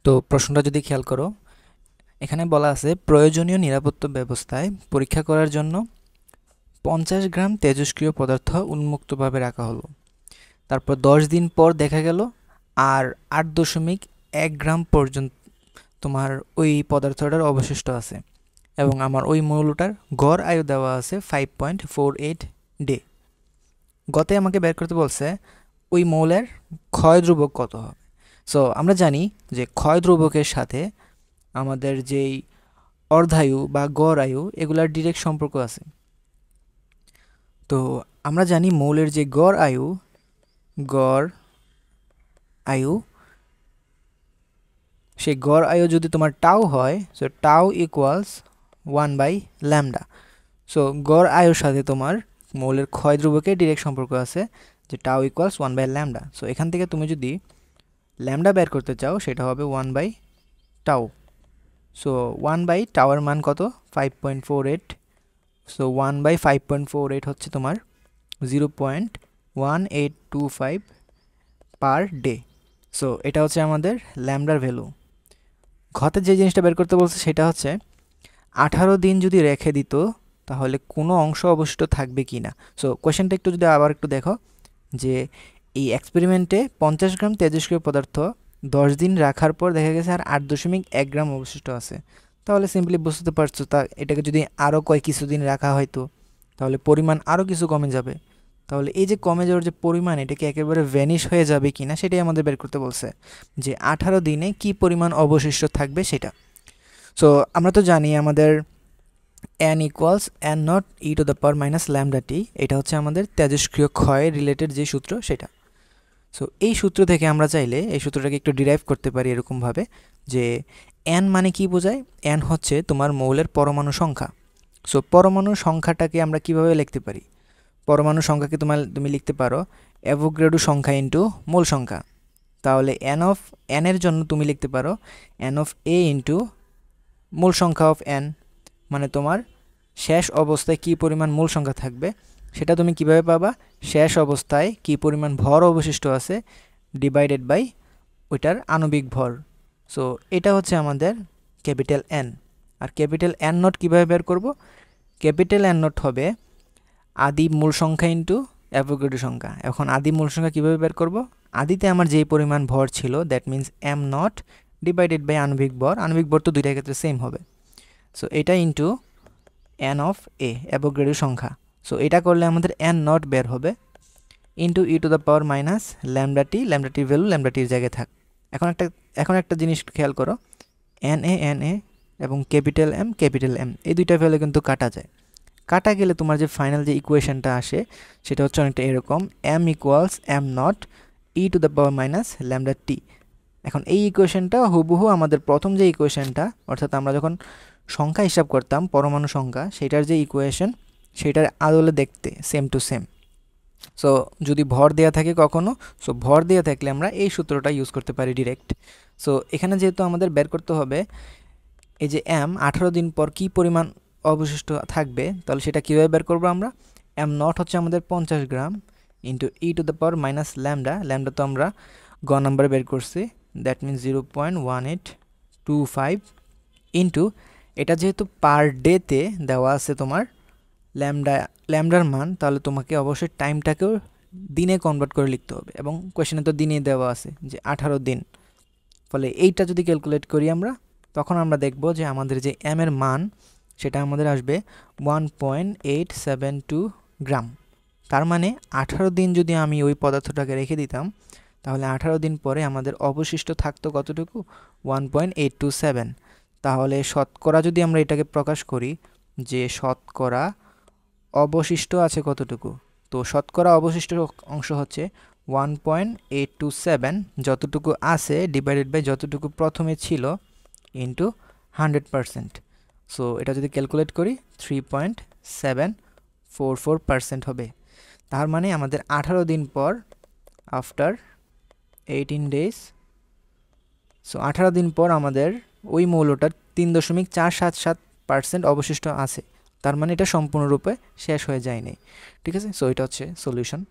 তো প্রশ্নটা যদি খেয়াল করো, এখানে বলা আছে প্রয়োজনীয় নিরাপত্তা ব্যবস্থায় পরীক্ষা করার জন্য 50 গ্রাম তেজস্ক্রিয় পদার্থ উন্মুক্তভাবে রাখা হলো। তারপর 10 দিন পর দেখা গেল আর 8.1 গ্রাম পর্যন্ত তোমার ওই পদার্থটার অবশিষ্ট আছে এবং আমার ওই মৌলটার গড় আয়ু দেওয়া আছে 5.48 ডে। গতে আমাকে বের করতে বলছে ওই মৌলের ক্ষয় ধ্রুবক কত হবে। সো আমরা জানি যে ক্ষয় ধ্রুবকের সাথে আমাদের যেই অর্ধায়ু বা গড় আয়ু এগুলার ডিরেক্ট সম্পর্ক আছে। তো আমরা জানি মৌলের যে গড় আয়ু সেই গড় আয়ু যদি তোমার টাউ হয়, সো টাউ ইকুয়ালস 1/λ। সো গড় আয়ুর সাথে তোমার মৌলের ক্ষয় ধ্রুবকের ডিরেক্ট সম্পর্ক আছে যে টাউ ইকুয়ালস 1/λ। সো এখান থেকে তুমি যদি ল্যামডা বের করতে চাও সেটা হবে 1/টাউ। সো 1/টাউ এর মান কত? 5.48। সো 1/5.48 হচ্ছে তোমার 0.1825 পার ডে। সো এটা হচ্ছে আমাদের ল্যামডার ভ্যালু। ঘতে যে জিনিসটা বের করতে বলছে সেটা হচ্ছে 18 দিন যদি রেখে দিত তাহলে কোনো অংশ অবশিষ্ট থাকবে কি না। সো কোয়েশ্চেনটা একটু যদি আবার একটু দেখো যে এই এক্সপেরিমেন্টে 50 গ্রাম তেজস্ক্রিয় পদার্থ 10 দিন রাখার পর দেখা গেছে আর 8.1 গ্রাম অবশিষ্ট আছে। তাহলে সিম্পলি বুঝতে পারছো এটাকে যদি আরও কিছুদিন রাখা হয়তো তাহলে পরিমাণ আরও কিছু কমে যাবে। তাহলে এই যে কমে যাওয়ার যে পরিমাণ এটাকে একেবারে ভ্যানিশ হয়ে যাবে কি না সেটাই আমাদের বের করতে বলছে যে 18 দিনে কি পরিমাণ অবশিষ্ট থাকবে সেটা। সো আমরা তো জানি আমাদের n equals n naught e to the power minus lambda t, এটা হচ্ছে আমাদের তেজস্ক্রিয় ক্ষয় রিলেটেড যে সূত্র সেটা। সো এই সূত্র থেকে আমরা চাইলে এই সূত্রটাকে একটু ডিরাইভ করতে পারি এরকমভাবে যে n মানে কি বোঝায়? n হচ্ছে তোমার মৌলের পরমাণু সংখ্যা। সো পরমাণু সংখ্যাটাকে আমরা কিভাবে লিখতে পারি? পরমাণু সংখ্যাকে তুমি লিখতে পারো অ্যাভোগাড্রো সংখ্যা ইন্টু মোল সংখ্যা। তাহলে n এর জন্য তুমি লিখতে পারো n অফ a ইন্টু মোল সংখ্যা অফ n, মানে তোমার শেষ অবস্থায় কি পরিমাণ মোল সংখ্যা থাকবে সেটা তুমি কিভাবে পাবা? শেষ অবস্থায় কি পরিমাণ ভর অবশিষ্ট আছে ডিভাইডেড বাই ওইটার আণবিক ভর। সো এটা হচ্ছে আমাদের ক্যাপিটাল N। আর ক্যাপিটাল N নট কীভাবে বের করব? ক্যাপিটাল N নট হবে আদি মূল সংখ্যা ইন্টু অ্যাভোগাড্রো সংখ্যা। এখন আদি মূল সংখ্যা কীভাবে বের করব? আদিতে আমার যেই পরিমাণ ভর ছিল that means m not divided by আণবিক ভর। আণবিক ভর তো দুইটার ক্ষেত্রে সেম হবে। সো এটা into n of a Avogadro সংখ্যা। সো এটা করলে আমাদের n নট বের হবে into e to the power minus ল্যামডাটির ভ্যালু ল্যামডাটির জায়গায় থাক। এখন একটা জিনিস খেয়াল করো, n a এবং ক্যাপিটাল M এই দুইটা ভ্যালু কিন্তু কাটা যায়। কাটা গেলে তোমার যে ফাইনাল যে ইকুয়েশনটা আসে সেটা হচ্ছে অনেকটা এরকম m equals m naught e to the power minus lambda t. এখন এই ইকুয়েশনটা হুবহু আমাদের প্রথম যে ইকুয়েশনটা, অর্থাৎ আমরা যখন সংখ্যা হিসাব করতাম পরমাণু সংখ্যা, সেটার যে ইকুয়েশন সেটার আদলে দেখতে সেম টু সেম। সো যদি ভর দেওয়া থাকে কখনো, সো ভর দেওয়া থাকলে আমরা এই সূত্রটা ইউজ করতে পারি ডিরেক্ট। সো এখানে যেহেতু আমাদের বের করতে হবে এই যে m 18 দিন পর কি পরিমাণ অবশিষ্ট থাকবে, তাহলে সেটা কীভাবে বের করবো আমরা? m নট হচ্ছে আমাদের 50 gram into e to the power minus lambda তো আমরা গ নাম্বারে বের করছি, দ্যাট মিনস 0.1825 ইন্টু এটা যেহেতু পার ডেতে দেওয়া আছে তোমার ল্যামডার মান, তাহলে তোমাকে অবশ্যই টাইমটাকেও দিনে কনভার্ট করে লিখতে হবে এবং কোয়েশ্চেনে তো দিনে দেওয়া আছে যে 18 দিন। ফলে এইটা যদি ক্যালকুলেট করি আমরা, তখন আমরা দেখব যে আমাদের যে m এর মান সেটা আমাদের আসবে 1.872 গ্রাম। তার মানে 18 দিন যদি আমি ওই পদার্থটাকে রেখে দিতাম তাহলে 18 দিন পরে আমাদের অবশিষ্ট থাকতো কতটুকু? 1.827। তাহলে শতকরা যদি আমরা এটাকে প্রকাশ করি যে শতকরা অবশিষ্ট আছে কতটুকু, তো শতকরা অবশিষ্ট অংশ হচ্ছে 1.827 যতটুকু আছে ডিভাইডেড বাই যতটুকু প্রথমে ছিল ইন্টু 100%। সো এটা যদি ক্যালকুলেট করি 3.744% হবে। তার মানে আমাদের 18 দিন পর আফটার 18 ডেজ, সো 18 দিন পর আমাদের ওই মৌলটার 3.477% অবশিষ্ট আছে। তার মানে এটা সম্পূর্ণরূপে শেষ হয়ে যায়নি। ঠিক আছে, সো এটা হচ্ছে সলিউশন।